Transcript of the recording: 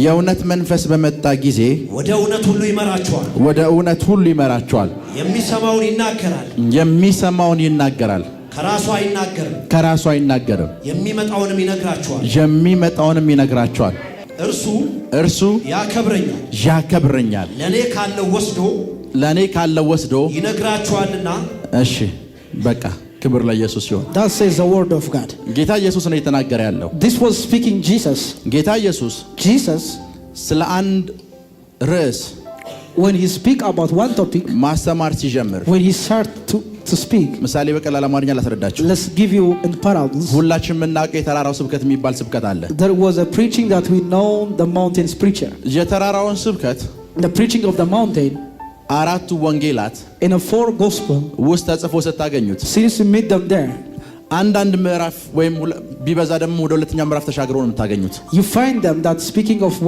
የእውነት መንፈስ በመጣ ጊዜ ወደ እውነት ሁሉ ይመራችኋል። ወደ እውነት ሁሉ ይመራችኋል። የሚሰማውን ይናገራል። የሚሰማውን ይናገራል። ከራሱ አይናገርም። የሚመጣውንም ይነግራችኋል። እርሱ ያከብረኛል። ለኔ ካለው ወስዶ ይነግራችኋልና። እሺ በቃ ክብር ለኢየሱስ ይሁን። That says the word of God. ጌታ ኢየሱስ ነው የተናገረ ያለው። This was speaking Jesus. ጌታ ኢየሱስ ስለ አንድ ርዕስ when he speak about one topic ማስተማር ሲጀምር when he start to speak ምሳሌ በቀላል አማርኛ ላስረዳችሁ። let's give you in parables. ሁላችንም የምናውቀው የተራራው ስብከት የሚባል ስብከት አለ። There was a preaching that we know the mountains preacher. የተራራውን ስብከት the preaching of the mountain አራቱ ወንጌላት in a four gospel ውስጥ ተጽፎ ስታገኙት since you meet them there አንዳንድ ምዕራፍ ወይም ቢበዛ ደግሞ ወደ ሁለተኛ ምዕራፍ ተሻግረው ነው የምታገኙት። you find them that speaking of